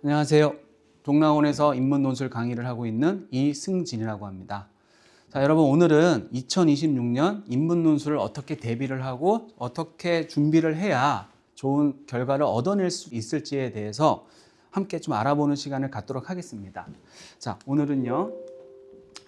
안녕하세요. 동나원에서 인문 논술 강의를 하고 있는 이승진이라고 합니다. 자, 여러분 오늘은 2026년 인문 논술을 어떻게 대비를 하고 어떻게 준비를 해야 좋은 결과를 얻어낼 수 있을지에 대해서 함께 좀 알아보는 시간을 갖도록 하겠습니다. 자, 오늘은요.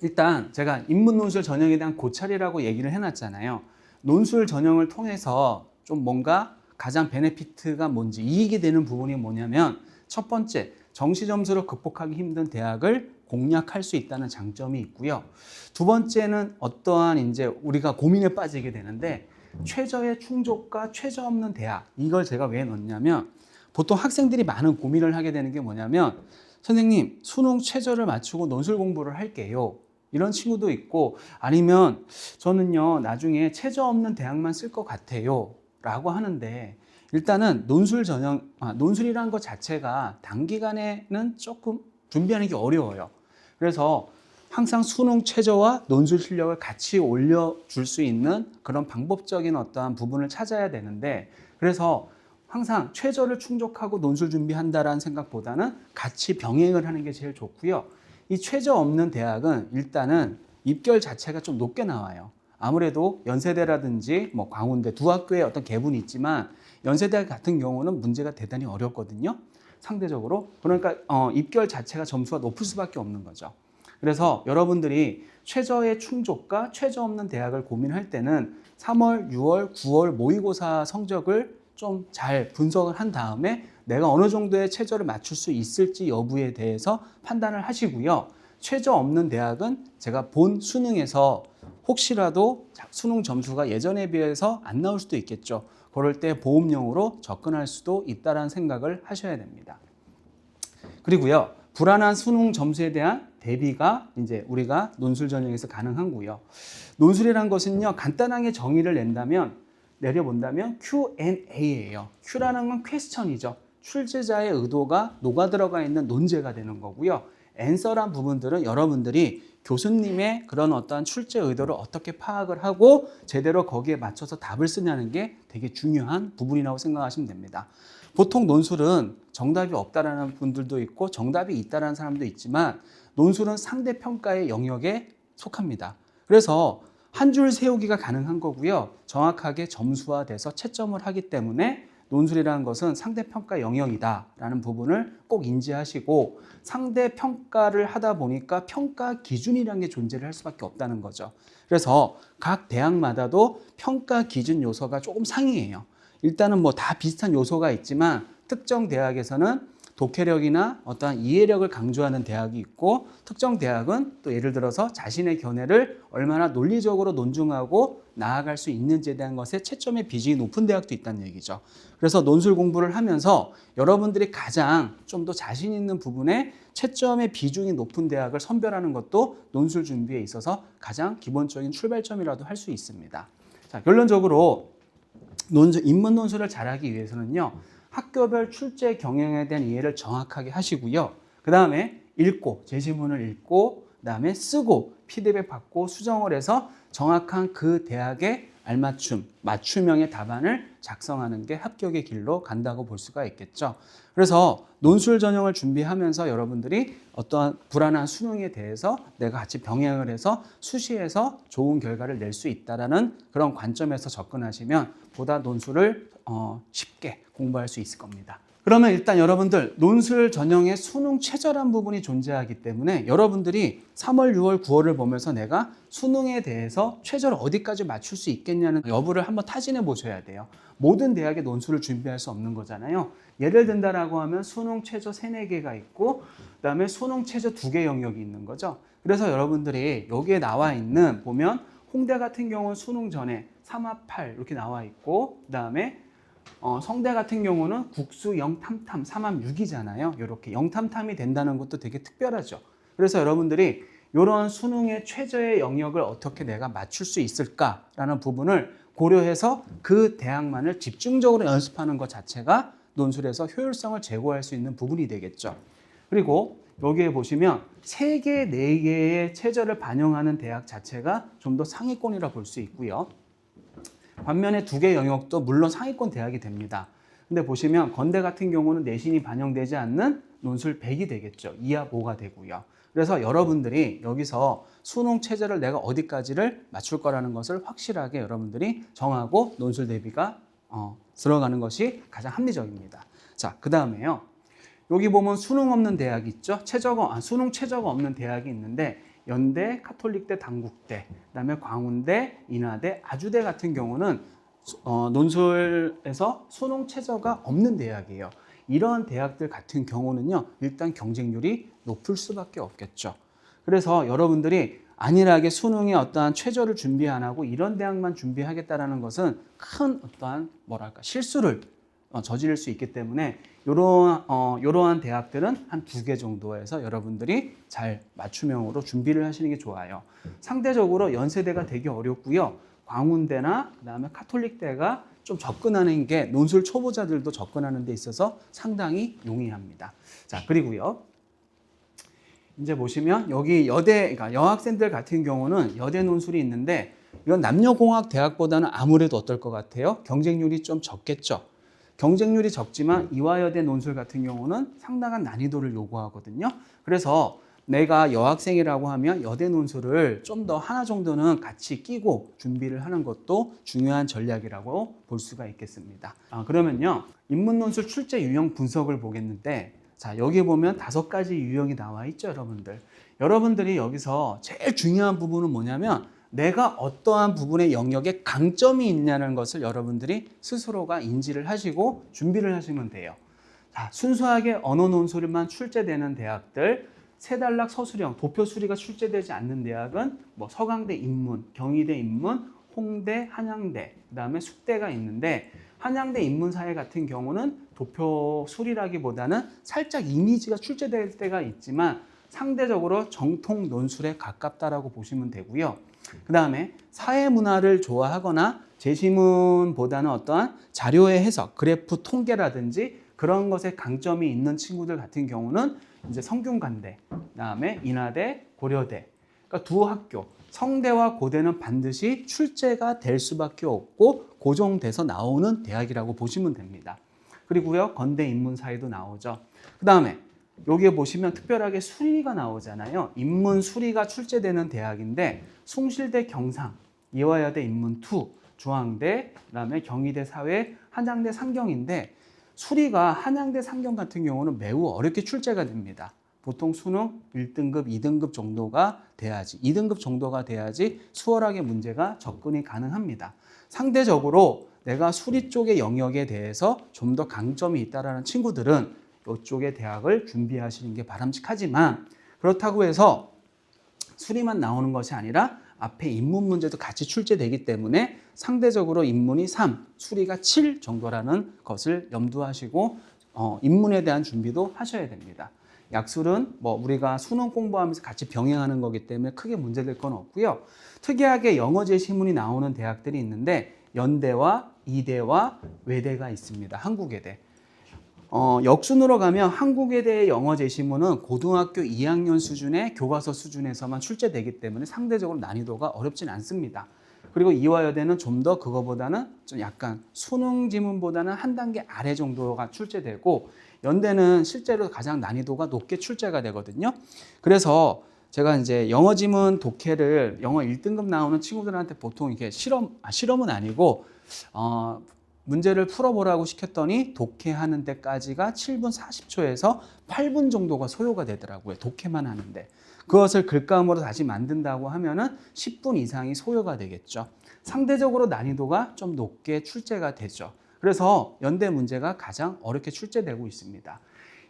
일단 제가 인문 논술 전형에 대한 고찰이라고 얘기를 해놨잖아요. 논술 전형을 통해서 좀 뭔가 가장 베네피트가 뭔지 이익이 되는 부분이 뭐냐면 첫 번째, 정시 점수로 극복하기 힘든 대학을 공략할 수 있다는 장점이 있고요. 두 번째는 어떠한 이제 우리가 고민에 빠지게 되는데 최저의 충족과 최저 없는 대학, 이걸 제가 왜 넣냐면 보통 학생들이 많은 고민을 하게 되는 게 뭐냐면 선생님, 수능 최저를 맞추고 논술 공부를 할게요. 이런 친구도 있고 아니면 저는요 나중에 최저 없는 대학만 쓸 것 같아요 라고 하는데 일단은 논술이라는 것 자체가 단기간에는 조금 준비하는 게 어려워요. 그래서 항상 수능 최저와 논술 실력을 같이 올려줄 수 있는 그런 방법적인 어떠한 부분을 찾아야 되는데 그래서 항상 최저를 충족하고 논술 준비한다라는 생각보다는 같이 병행을 하는 게 제일 좋고요. 이 최저 없는 대학은 일단은 입결 자체가 좀 높게 나와요. 아무래도 연세대라든지 뭐 광운대 두 학교에 어떤 계분이 있지만 연세대 같은 경우는 문제가 대단히 어렵거든요. 상대적으로. 그러니까 입결 자체가 점수가 높을 수밖에 없는 거죠. 그래서 여러분들이 최저의 충족과 최저 없는 대학을 고민할 때는 3월, 6월, 9월 모의고사 성적을 좀 잘 분석을 한 다음에 내가 어느 정도의 최저를 맞출 수 있을지 여부에 대해서 판단을 하시고요. 최저 없는 대학은 제가 본 수능에서 혹시라도 수능 점수가 예전에 비해서 안 나올 수도 있겠죠. 그럴 때 보험용으로 접근할 수도 있다는 생각을 하셔야 됩니다. 그리고요, 불안한 수능 점수에 대한 대비가 이제 우리가 논술 전형에서 가능하고요. 논술이란 것은요, 간단하게 정의를 내려본다면 Q&A예요. Q라는 건 퀘스천이죠. 출제자의 의도가 녹아 들어가 있는 논제가 되는 거고요. 앤서란 부분들은 여러분들이 교수님의 그런 어떠한 출제 의도를 어떻게 파악을 하고 제대로 거기에 맞춰서 답을 쓰냐는 게 되게 중요한 부분이라고 생각하시면 됩니다. 보통 논술은 정답이 없다라는 분들도 있고 정답이 있다라는 사람도 있지만 논술은 상대평가의 영역에 속합니다. 그래서 한 줄 세우기가 가능한 거고요. 정확하게 점수화돼서 채점을 하기 때문에 논술이라는 것은 상대평가 영역이다라는 부분을 꼭 인지하시고 상대평가를 하다 보니까 평가 기준이라는 게 존재를 할 수밖에 없다는 거죠. 그래서 각 대학마다도 평가 기준 요소가 조금 상이해요. 일단은 뭐 다 비슷한 요소가 있지만 특정 대학에서는 독해력이나 어떠한 이해력을 강조하는 대학이 있고 특정 대학은 또 예를 들어서 자신의 견해를 얼마나 논리적으로 논증하고 나아갈 수 있는지에 대한 것에 채점의 비중이 높은 대학도 있다는 얘기죠. 그래서 논술 공부를 하면서 여러분들이 가장 좀 더 자신 있는 부분에 채점의 비중이 높은 대학을 선별하는 것도 논술 준비에 있어서 가장 기본적인 출발점이라도 할 수 있습니다. 자, 결론적으로 인문 논술을 잘하기 위해서는요. 학교별 출제 경향에 대한 이해를 정확하게 하시고요. 그 다음에 제시문을 읽고, 그 다음에 쓰고, 피드백 받고, 수정을 해서 정확한 그 대학의 맞춤형의 답안을 작성하는 게 합격의 길로 간다고 볼 수가 있겠죠. 그래서 논술 전형을 준비하면서 여러분들이 어떠한 불안한 수능에 대해서 내가 같이 병행을 해서 수시에서 좋은 결과를 낼 수 있다는 그런 관점에서 접근하시면 보다 논술을 쉽게 공부할 수 있을 겁니다. 그러면 일단 여러분들 논술 전형의 수능 최저란 부분이 존재하기 때문에 여러분들이 3월, 6월, 9월을 보면서 내가 수능에 대해서 최저를 어디까지 맞출 수 있겠냐는 여부를 한번 타진해 보셔야 돼요. 모든 대학의 논술을 준비할 수 없는 거잖아요. 예를 든다라고 하면 수능 최저 3, 4개가 있고 그다음에 수능 최저 2개 영역이 있는 거죠. 그래서 여러분들이 여기에 나와 있는 보면 홍대 같은 경우는 수능 전에 3합8 이렇게 나와 있고 그다음에 성대 같은 경우는 국수 영탐탐 3합 6이잖아요. 이렇게 영탐탐이 된다는 것도 되게 특별하죠. 그래서 여러분들이 이런 수능의 최저의 영역을 어떻게 내가 맞출 수 있을까라는 부분을 고려해서 그 대학만을 집중적으로 연습하는 것 자체가 논술에서 효율성을 제고할 수 있는 부분이 되겠죠. 그리고 여기에 보시면 3개, 4개의 최저를 반영하는 대학 자체가 좀 더 상위권이라 볼 수 있고요. 반면에 2개 영역도 물론 상위권 대학이 됩니다. 근데 보시면 건대 같은 경우는 내신이 반영되지 않는 논술 100이 되겠죠. 2합 5가 되고요. 그래서 여러분들이 여기서 수능 체제를 내가 어디까지를 맞출 거라는 것을 확실하게 여러분들이 정하고 논술 대비가 들어가는 것이 가장 합리적입니다. 자, 그 다음에요. 여기 보면 수능 없는 대학이 있죠. 수능 최저가 없는 대학이 있는데 연대, 카톨릭대, 단국대, 그다음에 광운대, 인하대, 아주대 같은 경우는 논술에서 수능 최저가 없는 대학이에요. 이런 대학들 같은 경우는요, 일단 경쟁률이 높을 수밖에 없겠죠. 그래서 여러분들이 안일하게 수능에 어떠한 최저를 준비 안 하고 이런 대학만 준비하겠다라는 것은 큰 어떠한 실수를 저지를 수 있기 때문에 이러한 대학들은 한 2개 정도에서 여러분들이 잘 맞춤형으로 준비를 하시는 게 좋아요. 상대적으로 연세대가 되게 어렵고요. 광운대나 그다음에 카톨릭대가 좀 접근하는 게 논술 초보자들도 접근하는 데 있어서 상당히 용이합니다. 자, 그리고요. 이제 보시면 여기 그러니까 여학생들 같은 경우는 여대 논술이 있는데 이건 남녀공학 대학보다는 아무래도 어떨 것 같아요? 경쟁률이 좀 적겠죠. 경쟁률이 적지만 이화여대 논술 같은 경우는 상당한 난이도를 요구하거든요. 그래서 내가 여학생이라고 하면 여대 논술을 좀 더 하나 정도는 같이 끼고 준비를 하는 것도 중요한 전략이라고 볼 수가 있겠습니다. 그러면요. 인문 논술 출제 유형 분석을 보겠는데 자, 여기 보면 5가지 유형이 나와 있죠, 여러분들. 여러분들이 여기서 제일 중요한 부분은 뭐냐면 내가 어떠한 부분의 영역에 강점이 있냐는 것을 여러분들이 스스로가 인지를 하시고 준비를 하시면 돼요. 자, 순수하게 언어 논술만 출제되는 대학들, 세단락 서술형, 도표 수리가 출제되지 않는 대학은 뭐 서강대 인문, 경희대 인문, 홍대, 한양대, 그다음에 숙대가 있는데 한양대 인문사회 같은 경우는 도표 수리라기보다는 살짝 이미지가 출제될 때가 있지만 상대적으로 정통 논술에 가깝다라고 보시면 되고요. 그 다음에 사회문화를 좋아하거나 제시문보다는 어떠한 자료의 해석, 그래프 통계라든지 그런 것에 강점이 있는 친구들 같은 경우는 이제 성균관대, 그 다음에 인하대, 고려대, 그러니까 두 학교, 성대와 고대는 반드시 출제가 될 수밖에 없고 고정돼서 나오는 대학이라고 보시면 됩니다. 그리고요, 건대 인문사회도 나오죠. 그 다음에 여기에 보시면 특별하게 수리가 나오잖아요. 인문 수리가 출제되는 대학인데 숭실대 경상, 이화여대 인문2, 중앙대, 그다음에 경희대 사회, 한양대 상경인데 수리가 한양대 상경 같은 경우는 매우 어렵게 출제가 됩니다. 보통 수능 1등급, 2등급 정도가 돼야지, 2등급 정도가 돼야지 수월하게 문제가 접근이 가능합니다. 상대적으로 내가 수리 쪽의 영역에 대해서 좀 더 강점이 있다는 친구들은 이쪽의 대학을 준비하시는 게 바람직하지만 그렇다고 해서 수리만 나오는 것이 아니라 앞에 인문 문제도 같이 출제되기 때문에 상대적으로 인문이 3, 수리가 7 정도라는 것을 염두하시고 인문에 대한 준비도 하셔야 됩니다. 약술은 뭐 우리가 수능 공부하면서 같이 병행하는 거기 때문에 크게 문제될 건 없고요. 특이하게 영어 제시문이 나오는 대학들이 있는데 연대와 이대와 외대가 있습니다. 한국외대. 역순으로 가면 한국외대의 영어 제시문은 고등학교 2학년 수준의 교과서 수준에서만 출제되기 때문에 상대적으로 난이도가 어렵진 않습니다. 그리고 이화여대는 좀 더 그거보다는 좀 약간 수능 지문보다는 한 단계 아래 정도가 출제되고 연대는 실제로 가장 난이도가 높게 출제가 되거든요. 그래서 제가 이제 영어 지문 독해를 영어 1등급 나오는 친구들한테 보통 이렇게 실험은 아니고 문제를 풀어보라고 시켰더니 독해하는 데까지가 7분 40초에서 8분 정도가 소요가 되더라고요. 독해만 하는데. 그것을 글감으로 다시 만든다고 하면은 10분 이상이 소요가 되겠죠. 상대적으로 난이도가 좀 높게 출제가 되죠. 그래서 연대 문제가 가장 어렵게 출제되고 있습니다.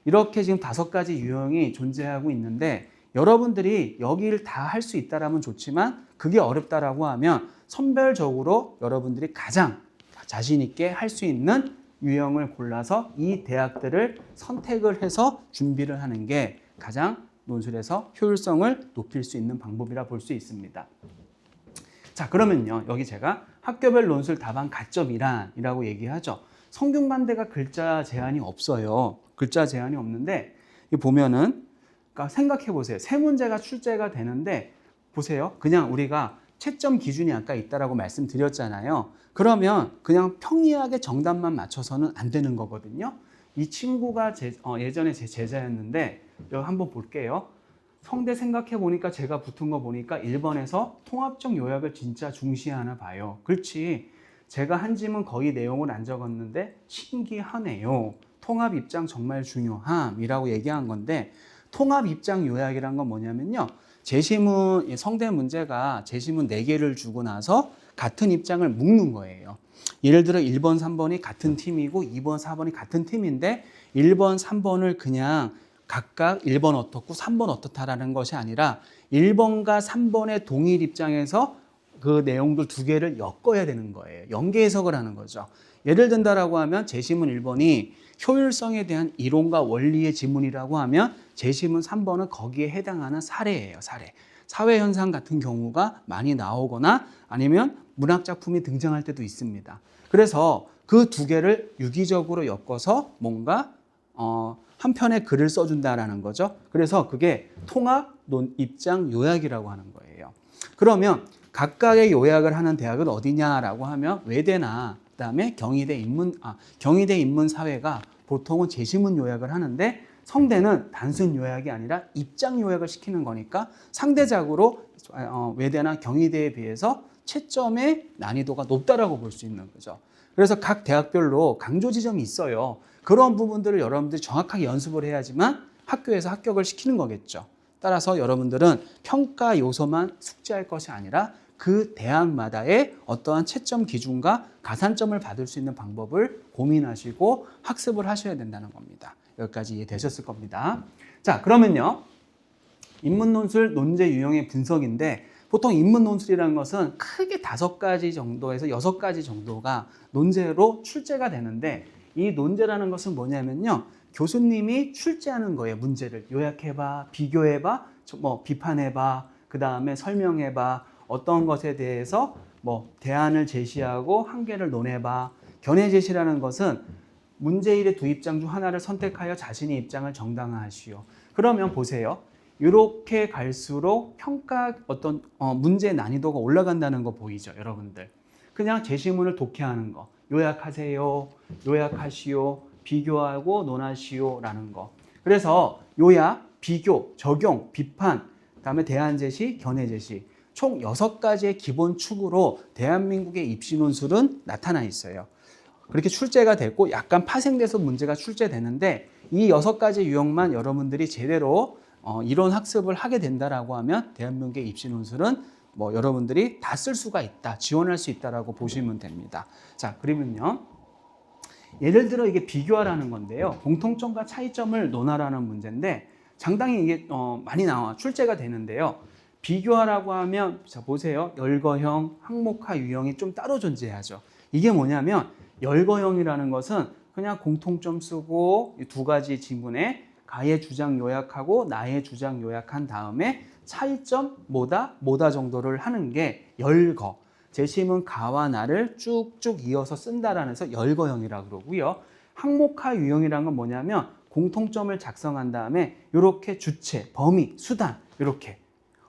이렇게 지금 5가지 유형이 존재하고 있는데 여러분들이 여기를 다 할 수 있다라면 좋지만 그게 어렵다라고 하면 선별적으로 여러분들이 가장 자신 있게 할 수 있는 유형을 골라서 이 대학들을 선택을 해서 준비를 하는 게 가장 논술에서 효율성을 높일 수 있는 방법이라 볼 수 있습니다. 자, 그러면요. 여기 제가 학교별 논술 답안 가점이란이라고 얘기하죠. 성균관대가 글자 제한이 없어요. 글자 제한이 없는데 보면은 그러니까 생각해 보세요. 3문제가 출제가 되는데 보세요. 그냥 우리가 채점 기준이 아까 있다라고 말씀드렸잖아요. 그러면 그냥 평이하게 정답만 맞춰서는 안 되는 거거든요. 이 친구가 예전에 제 제자였는데 여기 한번 볼게요. 성대 생각해 보니까 제가 붙은 거 보니까 1번에서 통합적 요약을 진짜 중시하나 봐요. 그렇지. 제가 한 짐은 거의 내용을 안 적었는데 신기하네요. 통합 입장 정말 중요함이라고 얘기한 건데 통합 입장 요약이란 건 뭐냐면요. 제시문 성대 문제가 제시문 4개를 주고 나서 같은 입장을 묶는 거예요. 예를 들어 1번, 3번이 같은 팀이고 2번, 4번이 같은 팀인데 1번, 3번을 그냥 각각 1번 어떻고 3번 어떻다라는 것이 아니라 1번과 3번의 동일 입장에서 그 내용들 2개를 엮어야 되는 거예요. 연계 해석을 하는 거죠. 예를 든다라고 하면 제시문 1번이 효율성에 대한 이론과 원리의 지문이라고 하면 제시문 3번은 거기에 해당하는 사례예요. 사례. 사회현상 같은 경우가 많이 나오거나 아니면 문학작품이 등장할 때도 있습니다. 그래서 그 2개를 유기적으로 엮어서 뭔가 한 편의 글을 써준다라는 거죠. 그래서 그게 통합 입장 요약이라고 하는 거예요. 그러면 각각의 요약을 하는 대학은 어디냐라고 하면 외대나 그다음에 경희대 인문사회가 보통은 제시문 요약을 하는데 성대는 단순 요약이 아니라 입장 요약을 시키는 거니까 상대적으로 외대나 경희대에 비해서 채점의 난이도가 높다라고 볼 수 있는 거죠. 그래서 각 대학별로 강조 지점이 있어요. 그런 부분들을 여러분들이 정확하게 연습을 해야지만 학교에서 합격을 시키는 거겠죠. 따라서 여러분들은 평가 요소만 숙지할 것이 아니라 그 대학마다의 어떠한 채점 기준과 가산점을 받을 수 있는 방법을 고민하시고 학습을 하셔야 된다는 겁니다. 여기까지 이해되셨을 겁니다. 자, 그러면요. 인문논술 논제 유형의 분석인데 보통 인문논술이라는 것은 크게 5가지 정도에서 6가지 정도가 논제로 출제가 되는데 이 논제라는 것은 뭐냐면요. 교수님이 출제하는 거예요. 문제를 요약해봐, 비교해봐, 비판해봐, 그 다음에 설명해봐, 어떤 것에 대해서 대안을 제시하고 한계를 논해봐. 견해 제시라는 것은 문제일의 2입장 중 하나를 선택하여 자신의 입장을 정당화하시오. 그러면 보세요. 이렇게 갈수록 평가 문제 난이도가 올라간다는 거 보이죠, 여러분들. 그냥 제시문을 독해하는 거, 요약하세요, 요약하시오, 비교하고 논하시오라는 거. 그래서 요약, 비교, 적용, 비판, 그다음에 대안 제시, 견해 제시. 총 6가지의 기본 축으로 대한민국의 입시 논술은 나타나 있어요. 그렇게 출제가 됐고 약간 파생돼서 문제가 출제되는데 이 6가지 유형만 여러분들이 제대로 이론 학습을 하게 된다라고 하면 대한민국의 입시 논술은 여러분들이 다 쓸 수가 있다, 지원할 수 있다라고 보시면 됩니다. 자, 그러면요. 예를 들어 이게 비교하라는 건데요. 공통점과 차이점을 논하라는 문제인데 상당히 이게 많이 출제가 되는데요. 비교하라고 하면 자 보세요. 열거형, 항목화 유형이 좀 따로 존재하죠. 이게 뭐냐면 열거형이라는 것은 그냥 공통점 쓰고 2가지 지문에 가의 주장 요약하고 나의 주장 요약한 다음에 차이점 뭐다 정도를 하는 게 열거. 제시문 가와 나를 쭉쭉 이어서 쓴다라는 해서 열거형이라고 그러고요. 항목화 유형이라는 건 뭐냐면 공통점을 작성한 다음에 이렇게 주체, 범위, 수단 이렇게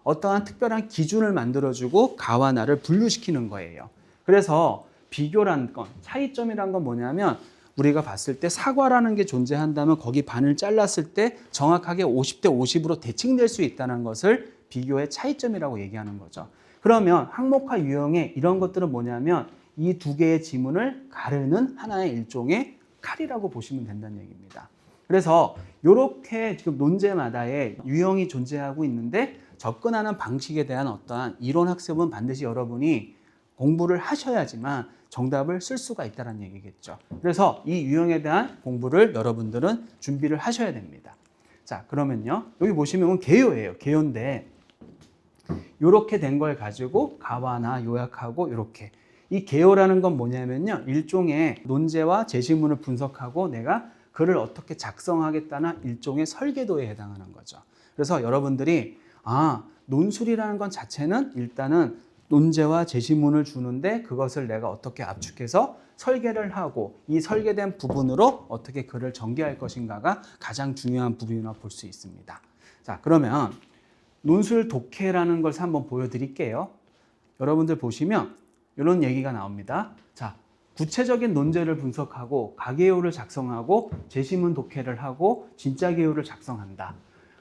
어떠한 특별한 기준을 만들어주고 가와 나를 분류시키는 거예요. 그래서 비교란 건, 차이점이란 건 뭐냐면 우리가 봤을 때 사과라는 게 존재한다면 거기 반을 잘랐을 때 정확하게 50대 50으로 대칭될 수 있다는 것을 비교의 차이점이라고 얘기하는 거죠. 그러면 항목화 유형의 이런 것들은 뭐냐면 이 2개의 지문을 가르는 하나의 일종의 칼이라고 보시면 된다는 얘기입니다. 그래서 이렇게 지금 논제마다의 유형이 존재하고 있는데 접근하는 방식에 대한 어떠한 이론 학습은 반드시 여러분이 공부를 하셔야지만 정답을 쓸 수가 있다는 얘기겠죠. 그래서 이 유형에 대한 공부를 여러분들은 준비를 하셔야 됩니다. 자, 그러면요. 여기 보시면 개요예요. 개요인데 이렇게 된 걸 가지고 가와 나 요약하고 이렇게. 이 개요라는 건 뭐냐면요. 일종의 논제와 제시문을 분석하고 내가 글을 어떻게 작성하겠다는 일종의 설계도에 해당하는 거죠. 그래서 여러분들이 논술이라는 건 자체는 일단은 논제와 제시문을 주는데 그것을 내가 어떻게 압축해서 설계를 하고 이 설계된 부분으로 어떻게 글을 전개할 것인가가 가장 중요한 부분이라고 볼 수 있습니다. 자, 그러면 논술 독해라는 것을 한번 보여드릴게요. 여러분들 보시면 이런 얘기가 나옵니다. 자, 구체적인 논제를 분석하고 가계요를 작성하고 제시문 독해를 하고 진짜계요를 작성한다.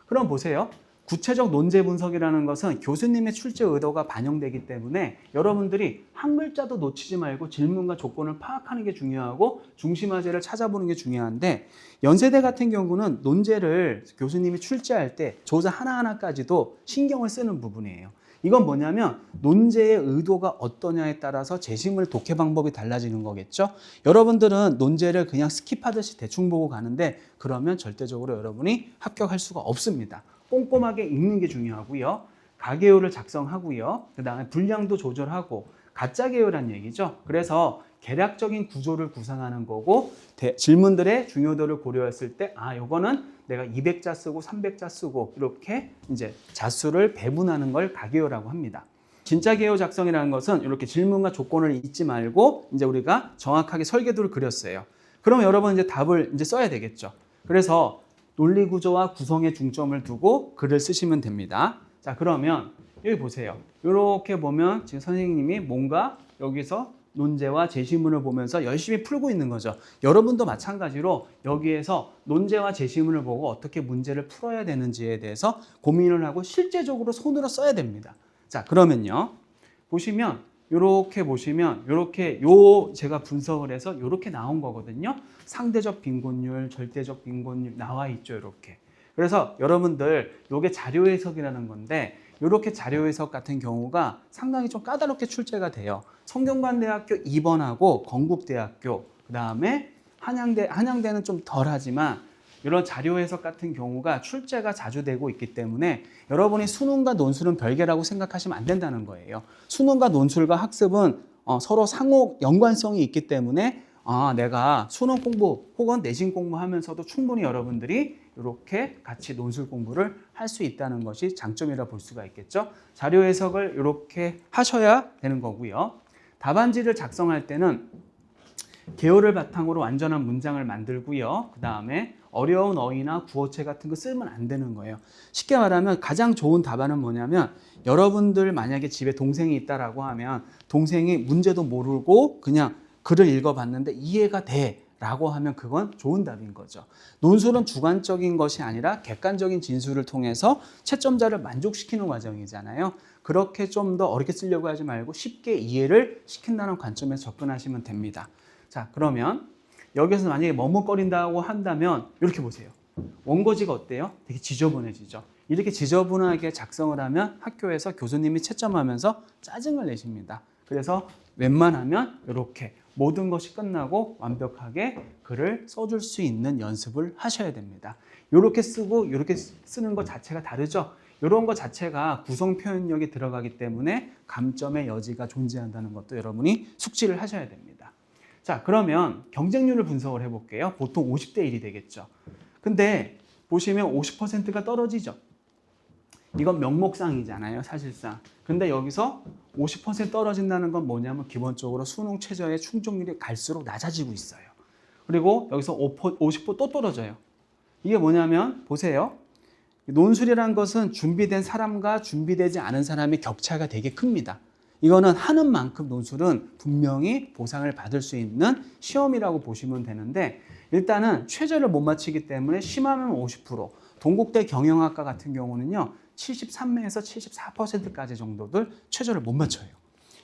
그럼 보세요. 구체적 논제 분석이라는 것은 교수님의 출제 의도가 반영되기 때문에 여러분들이 한 글자도 놓치지 말고 질문과 조건을 파악하는 게 중요하고 중심화제를 찾아보는 게 중요한데, 연세대 같은 경우는 논제를 교수님이 출제할 때 조사 하나하나까지도 신경을 쓰는 부분이에요. 이건 뭐냐면 논제의 의도가 어떠냐에 따라서 제시물 독해 방법이 달라지는 거겠죠. 여러분들은 논제를 그냥 스킵하듯이 대충 보고 가는데 그러면 절대적으로 여러분이 합격할 수가 없습니다. 꼼꼼하게 읽는 게 중요하고요. 가계요를 작성하고요. 그 다음에 분량도 조절하고 가짜계요란 얘기죠. 그래서 계략적인 구조를 구상하는 거고 질문들의 중요도를 고려했을 때 요거는 내가 200자 쓰고 300자 쓰고 이렇게 이제 자수를 배분하는 걸 가계요라고 합니다. 진짜 계요 작성이라는 것은 이렇게 질문과 조건을 잊지 말고 이제 우리가 정확하게 설계도를 그렸어요. 그럼 여러분 이제 답을 이제 써야 되겠죠. 그래서 논리 구조와 구성에 중점을 두고 글을 쓰시면 됩니다. 자, 그러면 여기 보세요. 이렇게 보면 지금 선생님이 뭔가 여기서 논제와 제시문을 보면서 열심히 풀고 있는 거죠. 여러분도 마찬가지로 여기에서 논제와 제시문을 보고 어떻게 문제를 풀어야 되는지에 대해서 고민을 하고 실제적으로 손으로 써야 됩니다. 자, 그러면요. 보시면 이렇게 보시면 이렇게 제가 분석을 해서 이렇게 나온 거거든요. 상대적 빈곤율, 절대적 빈곤율 나와 있죠, 이렇게. 그래서 여러분들 이게 자료 해석이라는 건데 이렇게 자료 해석 같은 경우가 상당히 좀 까다롭게 출제가 돼요. 성균관대학교 2번하고 건국대학교, 그다음에 한양대는 좀 덜하지만 이런 자료 해석 같은 경우가 출제가 자주 되고 있기 때문에 여러분이 수능과 논술은 별개라고 생각하시면 안 된다는 거예요. 수능과 논술과 학습은 서로 상호 연관성이 있기 때문에 내가 수능 공부 혹은 내신 공부하면서도 충분히 여러분들이 이렇게 같이 논술 공부를 할 수 있다는 것이 장점이라 볼 수가 있겠죠. 자료 해석을 이렇게 하셔야 되는 거고요. 답안지를 작성할 때는 개요를 바탕으로 완전한 문장을 만들고요. 그 다음에 어려운 어휘나 구어체 같은 거 쓰면 안 되는 거예요. 쉽게 말하면 가장 좋은 답안은 뭐냐면 여러분들 만약에 집에 동생이 있다라고 하면 동생이 문제도 모르고 그냥 글을 읽어봤는데 이해가 돼 라고 하면 그건 좋은 답인 거죠. 논술은 주관적인 것이 아니라 객관적인 진술을 통해서 채점자를 만족시키는 과정이잖아요. 그렇게 좀 더 어렵게 쓰려고 하지 말고 쉽게 이해를 시킨다는 관점에서 접근하시면 됩니다. 자, 그러면 여기서 만약에 머뭇거린다고 한다면 이렇게 보세요. 원고지가 어때요? 되게 지저분해지죠. 이렇게 지저분하게 작성을 하면 학교에서 교수님이 채점하면서 짜증을 내십니다. 그래서 웬만하면 이렇게 모든 것이 끝나고 완벽하게 글을 써줄 수 있는 연습을 하셔야 됩니다. 이렇게 쓰고 이렇게 쓰는 것 자체가 다르죠. 이런 것 자체가 구성 표현력이 들어가기 때문에 감점의 여지가 존재한다는 것도 여러분이 숙지를 하셔야 됩니다. 자, 그러면 경쟁률을 분석을 해볼게요. 보통 50대 1이 되겠죠. 근데 보시면 50%가 떨어지죠. 이건 명목상이잖아요, 사실상. 근데 여기서 50% 떨어진다는 건 뭐냐면 기본적으로 수능 최저의 충족률이 갈수록 낮아지고 있어요. 그리고 여기서 50%또 떨어져요. 이게 뭐냐면 보세요. 논술이란 것은 준비된 사람과 준비되지 않은 사람의 격차가 되게 큽니다. 이거는 하는 만큼 논술은 분명히 보상을 받을 수 있는 시험이라고 보시면 되는데 일단은 최저를 못 맞추기 때문에 심하면 50%, 동국대 경영학과 같은 경우는요 73에서 74%까지 정도들 최저를 못 맞춰요.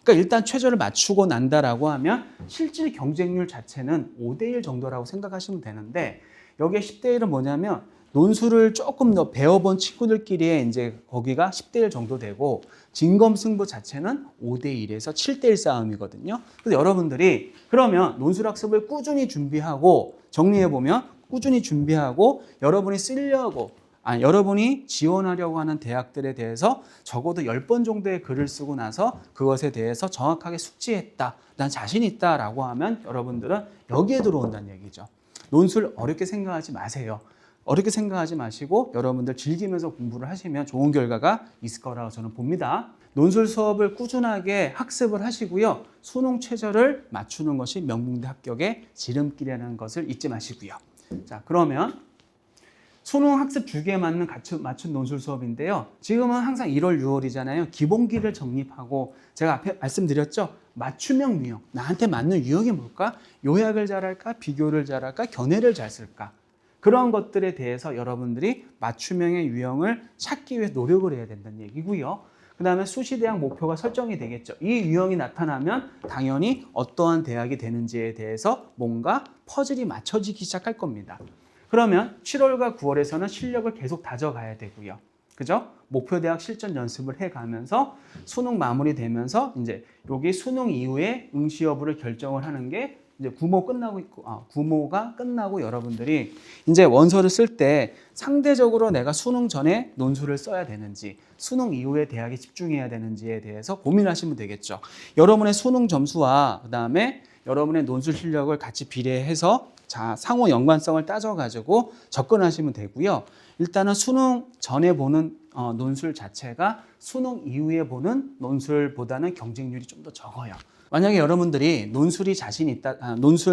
그러니까 일단 최저를 맞추고 난다라고 하면 실질 경쟁률 자체는 5대1 정도라고 생각하시면 되는데 여기에 10대1은 뭐냐면 논술을 조금 더 배워본 친구들끼리의 이제 거기가 10대1 정도 되고 진검승부 자체는 5대1에서 7대1 싸움이거든요. 그래서 여러분들이 그러면 논술학습을 꾸준히 준비하고 정리해보면 꾸준히 준비하고 여러분이 여러분이 지원하려고 하는 대학들에 대해서 적어도 10번 정도의 글을 쓰고 나서 그것에 대해서 정확하게 숙지했다, 난 자신 있다라고 하면 여러분들은 여기에 들어온다는 얘기죠. 논술 어렵게 생각하지 마세요. 어렵게 생각하지 마시고 여러분들 즐기면서 공부를 하시면 좋은 결과가 있을 거라고 저는 봅니다. 논술 수업을 꾸준하게 학습을 하시고요. 수능 최저를 맞추는 것이 명문대 합격의 지름길이라는 것을 잊지 마시고요. 자, 그러면 수능 학습 주기에 맞는 맞춤 논술 수업인데요. 지금은 항상 1월, 6월이잖아요. 기본기를 정립하고 제가 앞에 말씀드렸죠. 맞춤형 유형, 나한테 맞는 유형이 뭘까? 요약을 잘할까? 비교를 잘할까? 견해를 잘 쓸까? 그런 것들에 대해서 여러분들이 맞춤형의 유형을 찾기 위해 노력을 해야 된다는 얘기고요. 그 다음에 수시대학 목표가 설정이 되겠죠. 이 유형이 나타나면 당연히 어떠한 대학이 되는지에 대해서 뭔가 퍼즐이 맞춰지기 시작할 겁니다. 그러면 7월과 9월에서는 실력을 계속 다져가야 되고요. 그죠? 목표 대학 실전 연습을 해가면서 수능 마무리되면서 이제 여기 수능 이후에 응시 여부를 결정을 하는 게 이제 구모가 끝나고 여러분들이 이제 원서를 쓸 때 상대적으로 내가 수능 전에 논술을 써야 되는지 수능 이후에 대학에 집중해야 되는지에 대해서 고민하시면 되겠죠. 여러분의 수능 점수와 그다음에 여러분의 논술 실력을 같이 비례해서 상호 연관성을 따져가지고 접근하시면 되고요. 일단은 수능 전에 보는 논술 자체가 수능 이후에 보는 논술보다는 경쟁률이 좀 더 적어요. 만약에 여러분들이 논술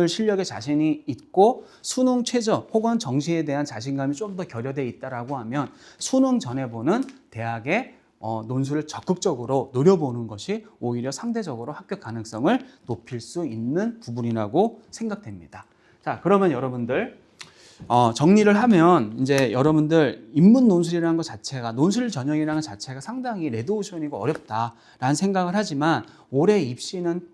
실력에 자신이 있고 수능 최저 혹은 정시에 대한 자신감이 좀 더 결여되어 있다라고 하면 수능 전에 보는 대학의 논술을 적극적으로 노려보는 것이 오히려 상대적으로 합격 가능성을 높일 수 있는 부분이라고 생각됩니다. 자, 그러면 여러분들 정리를 하면 이제 여러분들 인문 논술이라는 것 자체가 논술 전형이라는 것 자체가 상당히 레드오션이고 어렵다라는 생각을 하지만 올해 입시는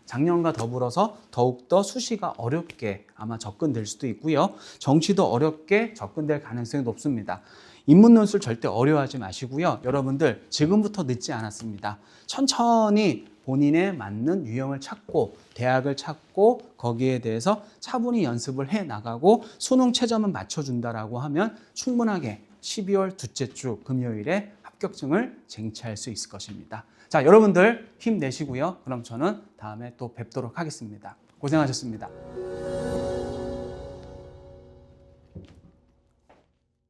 작년과 더불어서 더욱더 수시가 어렵게 아마 접근될 수도 있고요. 정시도 어렵게 접근될 가능성이 높습니다. 인문 논술 절대 어려워하지 마시고요. 여러분들 지금부터 늦지 않았습니다. 천천히 본인에 맞는 유형을 찾고 대학을 찾고 거기에 대해서 차분히 연습을 해 나가고 수능 최저만 맞춰준다라고 하면 충분하게 12월 둘째 주 금요일에 합격증을 쟁취할 수 있을 것입니다. 자, 여러분들 힘내시고요. 그럼 저는 다음에 또 뵙도록 하겠습니다. 고생하셨습니다.